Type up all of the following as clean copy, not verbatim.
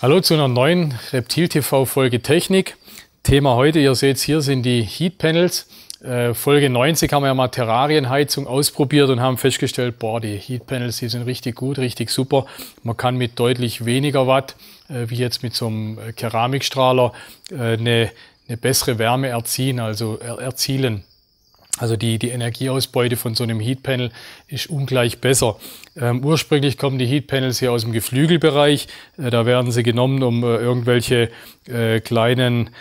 Hallo zu einer neuen Reptil-TV-Folge Technik. Thema heute, ihr seht es hier, sind die Heat Panels. Folge 90 haben wir ja mal Terrarienheizung ausprobiert und haben festgestellt, boah, die Heat Panels, die sind richtig gut, richtig super. Man kann mit deutlich weniger Watt, wie jetzt mit so einem Keramikstrahler, eine bessere Wärme erzielen. Also die Energieausbeute von so einem Heatpanel ist ungleich besser. Ursprünglich kommen die Heatpanels hier aus dem Geflügelbereich. Da werden sie genommen, um irgendwelche kleinen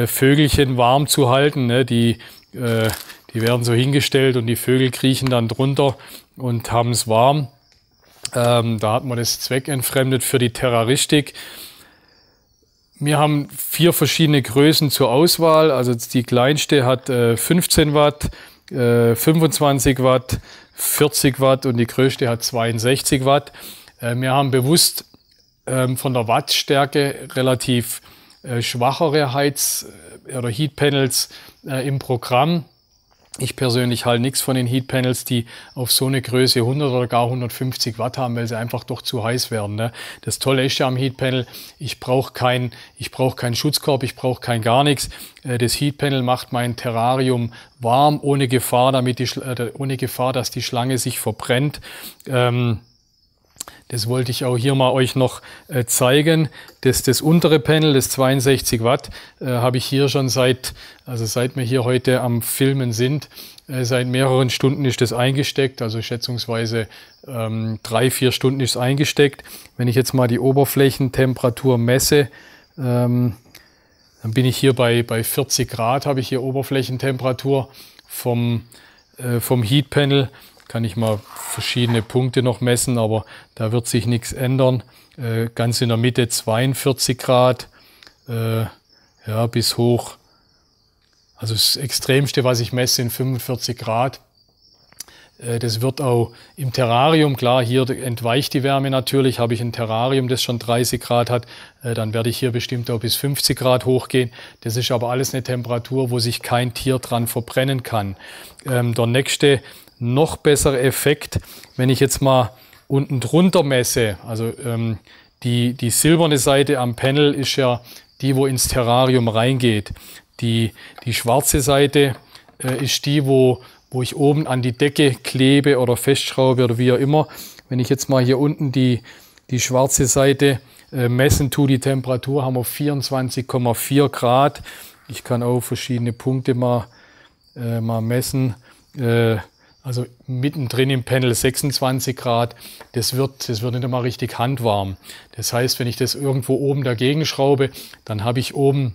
Vögelchen warm zu halten. Ne? Die werden so hingestellt und die Vögel kriechen dann drunter und haben es warm. Da hat man das zweckentfremdet für die Terraristik. Wir haben 4 verschiedene Größen zur Auswahl. Also die kleinste hat 15 Watt, 25 Watt, 40 Watt und die größte hat 62 Watt. Wir haben bewusst von der Wattstärke relativ schwachere Heatpanels im Programm. Ich persönlich halte nichts von den Heatpanels, die auf so eine Größe 100 oder gar 150 Watt haben, weil sie einfach doch zu heiß werden. Ne? Das Tolle ist ja am Heatpanel, ich brauche keinen Schutzkorb, ich brauche gar nichts. Das Heatpanel macht mein Terrarium warm, ohne Gefahr, dass die Schlange sich verbrennt. Das wollte ich auch hier mal euch noch zeigen. Das untere Panel, das 62 Watt, habe ich hier schon seit wir hier heute am Filmen sind, seit mehreren Stunden ist das eingesteckt, also schätzungsweise 3-4 Stunden ist es eingesteckt. Wenn ich jetzt mal die Oberflächentemperatur messe, dann bin ich hier bei 40 Grad, habe ich hier Oberflächentemperatur vom Heatpanel. Kann ich mal verschiedene Punkte noch messen, aber da wird sich nichts ändern. Ganz in der Mitte 42 Grad, ja, bis hoch. Also das Extremste, was ich messe, sind 45 Grad. Das wird auch im Terrarium, klar, hier entweicht die Wärme natürlich. Habe ich ein Terrarium, das schon 30 Grad hat, dann werde ich hier bestimmt auch bis 50 Grad hochgehen. Das ist aber alles eine Temperatur, wo sich kein Tier dran verbrennen kann. Der nächste, noch bessere Effekt, wenn ich jetzt mal unten drunter messe, also die silberne Seite am Panel ist ja die, wo ins Terrarium reingeht. Die schwarze Seite ist die, wo ich oben an die Decke klebe oder festschraube oder wie auch immer. Wenn ich jetzt mal hier unten die schwarze Seite messen tue, die Temperatur haben wir 24,4 Grad. Ich kann auch verschiedene Punkte mal messen. Also mittendrin im Panel 26 Grad, das wird nicht einmal richtig handwarm. Das heißt, wenn ich das irgendwo oben dagegen schraube, dann habe ich oben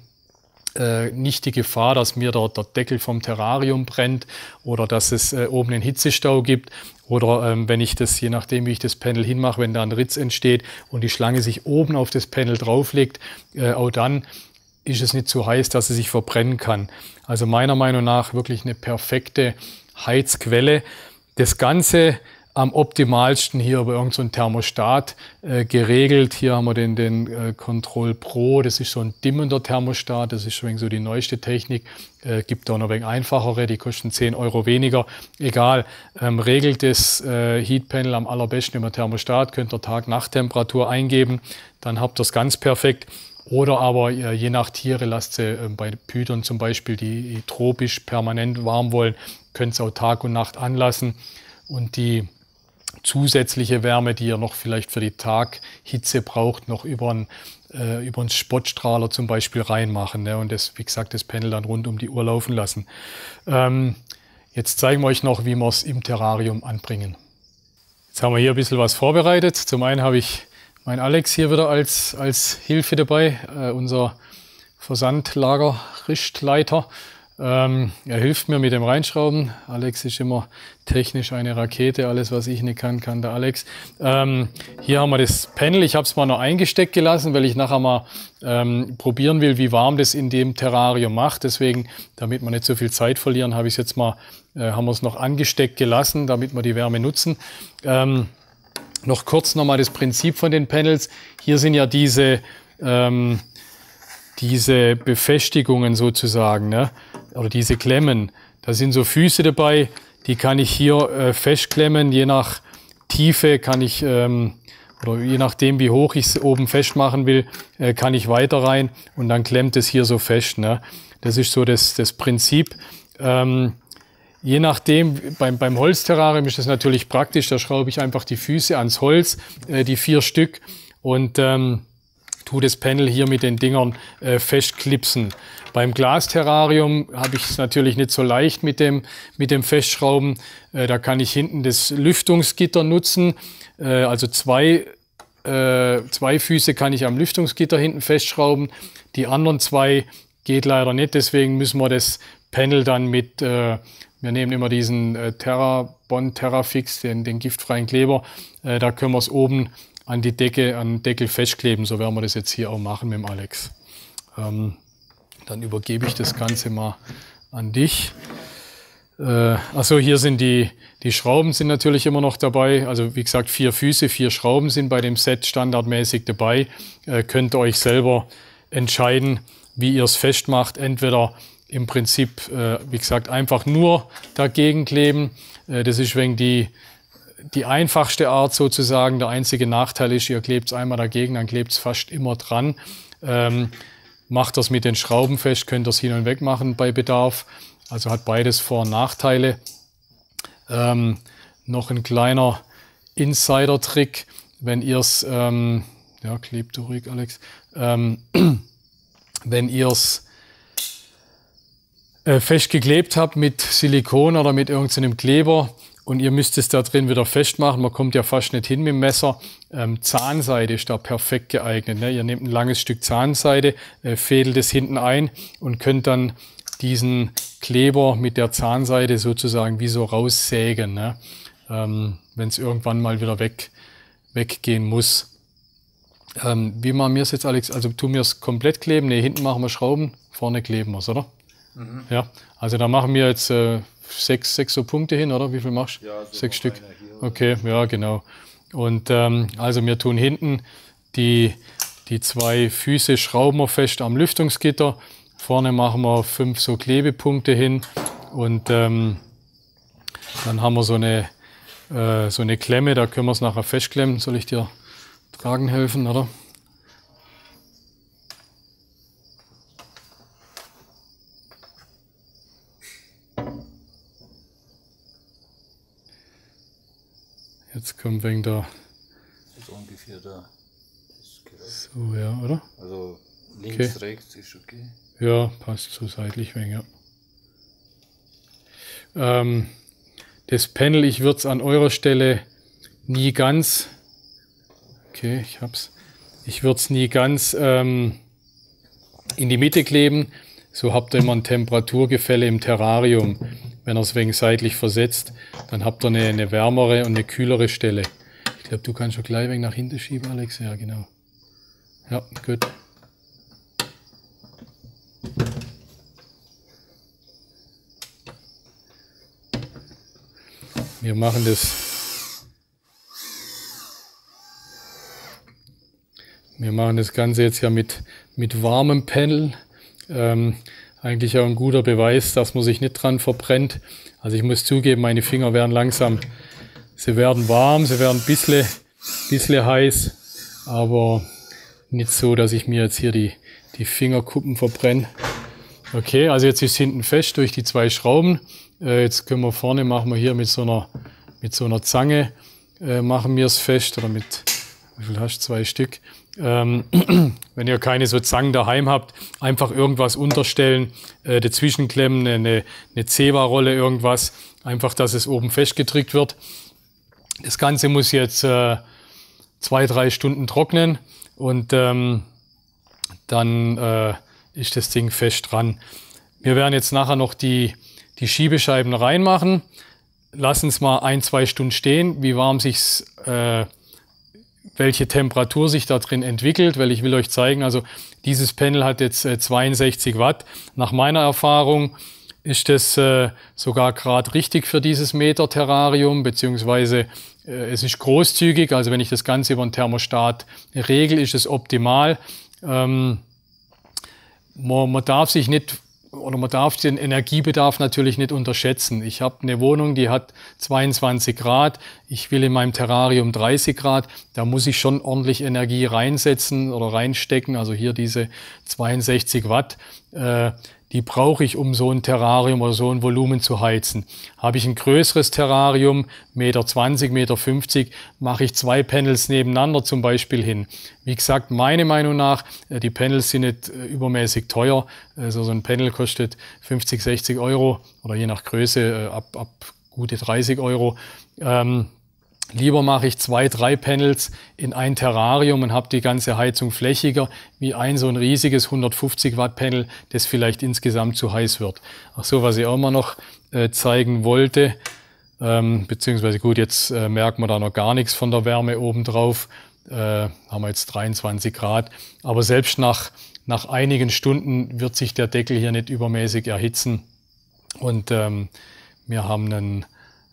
nicht die Gefahr, dass mir der Deckel vom Terrarium brennt oder dass es oben einen Hitzestau gibt oder wenn ich das, je nachdem wie ich das Panel hinmache, wenn da ein Ritz entsteht und die Schlange sich oben auf das Panel drauflegt, auch dann ist es nicht so heiß, dass sie sich verbrennen kann. Also meiner Meinung nach wirklich eine perfekte Heizquelle. Das Ganze am optimalsten hier über irgendein so Thermostat geregelt. Hier haben wir den Control Pro, das ist so ein dimmender Thermostat, das ist schon so die neueste Technik. Gibt auch noch ein wenig einfachere, die kosten 10 Euro weniger. Egal, regelt das Heatpanel am allerbesten über Thermostat, könnt ihr Tag-Nacht-Temperatur eingeben, dann habt ihr es ganz perfekt. Oder aber je nach Tiere lasst sie bei Python zum Beispiel, die tropisch permanent warm wollen, könnt ihr auch Tag und Nacht anlassen und die zusätzliche Wärme, die ihr noch vielleicht für die Taghitze braucht, noch über einen Spottstrahler zum Beispiel reinmachen, ne? Und das, wie gesagt, das Panel dann rund um die Uhr laufen lassen. Jetzt zeigen wir euch noch, wie wir es im Terrarium anbringen. Jetzt haben wir hier ein bisschen was vorbereitet. Zum einen habe ich mein Alex hier wieder als Hilfe dabei, unser Versandlager-Richtleiter. Er hilft mir mit dem Reinschrauben. Alex ist immer technisch eine Rakete. Alles, was ich nicht kann, kann der Alex. Hier haben wir das Panel. Ich habe es mal noch eingesteckt gelassen, weil ich nachher mal probieren will, wie warm das in dem Terrarium macht. Deswegen, damit wir nicht so viel Zeit verlieren, haben wir es noch angesteckt gelassen, damit wir die Wärme nutzen. Noch kurz nochmal das Prinzip von den Panels. Hier sind ja diese Befestigungen sozusagen, ne? Oder diese Klemmen. Da sind so Füße dabei, die kann ich hier festklemmen. Je nach Tiefe kann ich oder je nachdem, wie hoch ich es oben festmachen will, kann ich weiter rein und dann klemmt es hier so fest. Ne? Das ist so das Prinzip. Je nachdem, beim Holzterrarium ist das natürlich praktisch, da schraube ich einfach die Füße ans Holz, die 4 Stück und tue das Panel hier mit den Dingern festklipsen. Beim Glasterrarium habe ich es natürlich nicht so leicht mit dem Festschrauben. Da kann ich hinten das Lüftungsgitter nutzen. Also zwei Füße kann ich am Lüftungsgitter hinten festschrauben. Die anderen 2 geht leider nicht, deswegen müssen wir das Panel dann mit, wir nehmen immer diesen Terrabond Terrafix, den giftfreien Kleber. Da können wir es oben an die Decke, an den Deckel festkleben. So werden wir das jetzt hier auch machen mit dem Alex. Dann übergebe ich das Ganze mal an dich. Achso, hier sind die Schrauben sind natürlich immer noch dabei. Also wie gesagt, 4 Füße, 4 Schrauben sind bei dem Set standardmäßig dabei. Könnt ihr euch selber entscheiden, wie ihr es festmacht. Entweder im Prinzip, wie gesagt, einfach nur dagegen kleben. Das ist wegen die einfachste Art sozusagen. Der einzige Nachteil ist, ihr klebt es einmal dagegen, dann klebt es fast immer dran. Macht das mit den Schrauben fest, könnt ihr es hin und weg machen bei Bedarf. Also hat beides Vor- und Nachteile. Noch ein kleiner Insider-Trick, wenn ihr es, ja, klebt du ruhig, Alex, wenn ihr es fest geklebt habt mit Silikon oder mit irgendeinem Kleber und ihr müsst es da drin wieder festmachen, man kommt ja fast nicht hin mit dem Messer, Zahnseide ist da perfekt geeignet. Ne? Ihr nehmt ein langes Stück Zahnseide, fädelt es hinten ein und könnt dann diesen Kleber mit der Zahnseide sozusagen wie so raussägen, ne? Wenn es irgendwann mal wieder weggehen muss. Wie machen wir es jetzt, Alex? Also tun wir es komplett kleben? Ne, hinten machen wir Schrauben, vorne kleben wir es, oder? Mhm. Ja, also da machen wir jetzt 6 so Punkte hin, oder? Wie viel machst du? Ja, so 6 Stück. Okay, ja, genau. Und also wir tun hinten die 2 Füße schrauben wir fest am Lüftungsgitter. Vorne machen wir 5 so Klebepunkte hin und dann haben wir so eine Klemme, da können wir es nachher festklemmen. Soll ich dir tragen helfen, oder? Jetzt kommt wegen der... Das ist ungefähr da. So, ja, oder? Also links, okay. Rechts ist okay. Ja, passt so seitlich wegen, ja. Das Panel, ich würde es an eurer Stelle nie ganz... Okay, ich hab's. Ich würde es nie ganz in die Mitte kleben. So habt ihr immer ein Temperaturgefälle im Terrarium. Wenn ihr es wegen seitlich versetzt, dann habt ihr eine wärmere und eine kühlere Stelle. Ich glaube, du kannst schon gleich wegen nach hinten schieben, Alex. Ja, genau. Ja, gut. Wir machen das Ganze jetzt ja mit warmem Panel. Eigentlich auch ein guter Beweis, dass man sich nicht dran verbrennt. Also ich muss zugeben, meine Finger werden langsam, sie werden warm, sie werden ein bisschen heiß, aber nicht so, dass ich mir jetzt hier die Fingerkuppen verbrenne. Okay, also jetzt ist es hinten fest durch die 2 Schrauben. Jetzt können wir vorne, machen wir hier mit so einer Zange, machen wir es fest, oder mit, wie viel hast du, 2 Stück. Wenn ihr keine so Zangen daheim habt, einfach irgendwas unterstellen, dazwischen klemmen, eine Zewa-Rolle, irgendwas, einfach, dass es oben festgedrückt wird. Das Ganze muss jetzt 2-3 Stunden trocknen und dann ist das Ding fest dran. Wir werden jetzt nachher noch die Schiebescheiben reinmachen, lassen es mal 1-2 Stunden stehen, wie warm sich's welche Temperatur sich da drin entwickelt, weil ich will euch zeigen, also dieses Panel hat jetzt 62 Watt. Nach meiner Erfahrung ist das sogar gerade richtig für dieses Meter Terrarium, beziehungsweise es ist großzügig, also wenn ich das Ganze über einen Thermostat regel, ist es optimal. Man darf sich nicht oder man darf den Energiebedarf natürlich nicht unterschätzen. Ich habe eine Wohnung, die hat 22 Grad. Ich will in meinem Terrarium 30 Grad. Da muss ich schon ordentlich Energie reinsetzen oder reinstecken. Also hier diese 62 Watt. Die brauche ich, um so ein Terrarium oder so ein Volumen zu heizen. Habe ich ein größeres Terrarium, 1,20 Meter, 1,50 Meter, mache ich 2 Panels nebeneinander zum Beispiel hin. Wie gesagt, meiner Meinung nach, die Panels sind nicht übermäßig teuer. Also so ein Panel kostet 50, 60 Euro oder je nach Größe ab gute 30 Euro. Lieber mache ich 2, 3 Panels in ein Terrarium und habe die ganze Heizung flächiger, wie so ein riesiges 150 Watt Panel, das vielleicht insgesamt zu heiß wird. Ach so, was ich auch mal noch zeigen wollte, beziehungsweise gut, jetzt merkt man da noch gar nichts von der Wärme obendrauf. Haben wir jetzt 23 Grad, aber selbst nach einigen Stunden wird sich der Deckel hier nicht übermäßig erhitzen. Und wir haben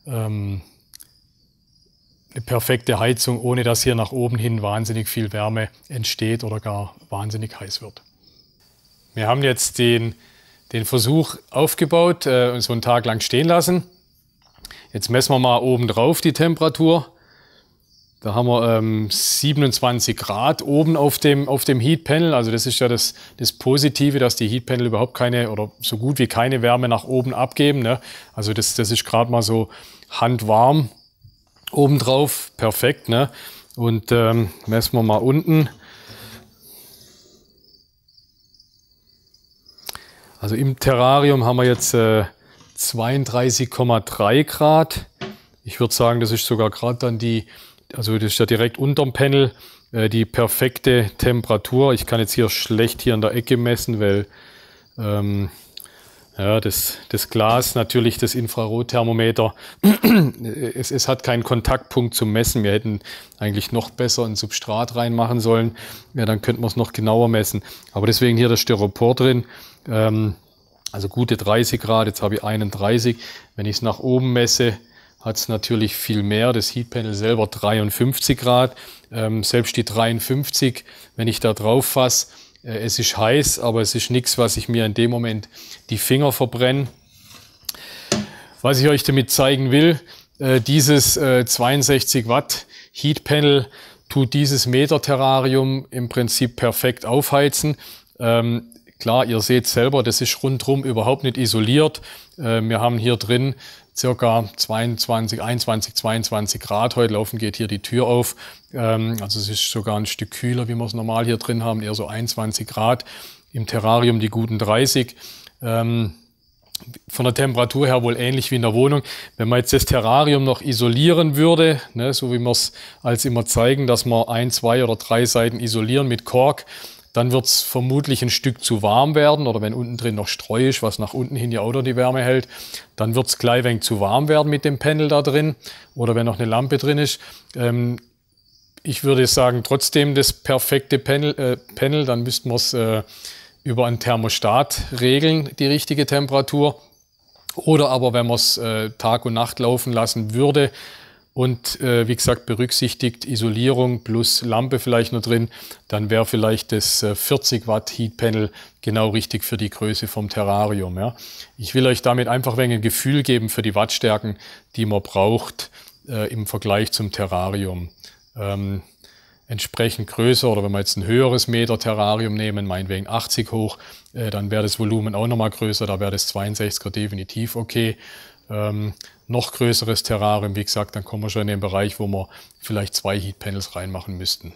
eine perfekte Heizung, ohne dass hier nach oben hin wahnsinnig viel Wärme entsteht oder gar wahnsinnig heiß wird. Wir haben jetzt den Versuch aufgebaut und so einen Tag lang stehen lassen. Jetzt messen wir mal oben drauf die Temperatur. Da haben wir 27 Grad oben auf dem Heatpanel. Also das ist ja das Positive, dass die Heatpanel überhaupt keine oder so gut wie keine Wärme nach oben abgeben, ne? Also das ist gerade mal so handwarm. Obendrauf, perfekt, ne? Und messen wir mal unten. Also im Terrarium haben wir jetzt 32,3 Grad. Ich würde sagen, das ist sogar gerade dann also das ist ja direkt unterm Panel, die perfekte Temperatur. Ich kann jetzt hier schlecht hier in der Ecke messen, weil ja, das Glas, natürlich das Infrarotthermometer, es hat keinen Kontaktpunkt zum Messen. Wir hätten eigentlich noch besser ein Substrat reinmachen sollen. Ja, dann könnten wir es noch genauer messen. Aber deswegen hier das Styropor drin. Also gute 30 Grad, jetzt habe ich 31. Wenn ich es nach oben messe, hat es natürlich viel mehr. Das Heatpanel selber 53 Grad. Selbst die 53, wenn ich da drauf fasse, es ist heiß, aber es ist nichts, was ich mir in dem Moment die Finger verbrenne. Was ich euch damit zeigen will, dieses 62 Watt Heatpanel tut dieses Meter-Terrarium im Prinzip perfekt aufheizen. Klar, ihr seht selber, das ist rundherum überhaupt nicht isoliert. Wir haben hier drin circa 21, 22 Grad. Heute laufen geht hier die Tür auf. Also es ist sogar ein Stück kühler, wie wir es normal hier drin haben, eher so 21 Grad. Im Terrarium die guten 30. Von der Temperatur her wohl ähnlich wie in der Wohnung. Wenn man jetzt das Terrarium noch isolieren würde, ne, so wie wir es als immer zeigen, dass wir 1, 2 oder 3 Seiten isolieren mit Kork, dann wird es vermutlich ein Stück zu warm werden, oder wenn unten drin noch Streu ist, was nach unten hin ja auch noch die Wärme hält, dann wird es gleich ein wenig zu warm werden mit dem Panel da drin, oder wenn noch eine Lampe drin ist. Ich würde sagen, trotzdem das perfekte Panel, dann müssten wir es über ein Thermostat regeln, die richtige Temperatur. Oder aber, wenn man es Tag und Nacht laufen lassen würde, und wie gesagt, berücksichtigt Isolierung plus Lampe vielleicht noch drin, dann wäre vielleicht das 40 Watt Heatpanel genau richtig für die Größe vom Terrarium. Ja. Ich will euch damit einfach ein wenig ein Gefühl geben für die Wattstärken, die man braucht im Vergleich zum Terrarium. Entsprechend größer, oder wenn wir jetzt ein höheres Meter Terrarium nehmen, meinetwegen 80 hoch, dann wäre das Volumen auch nochmal größer, da wäre das 62er definitiv okay. Noch größeres Terrarium, wie gesagt, dann kommen wir schon in den Bereich, wo wir vielleicht 2 Heatpanels reinmachen müssten.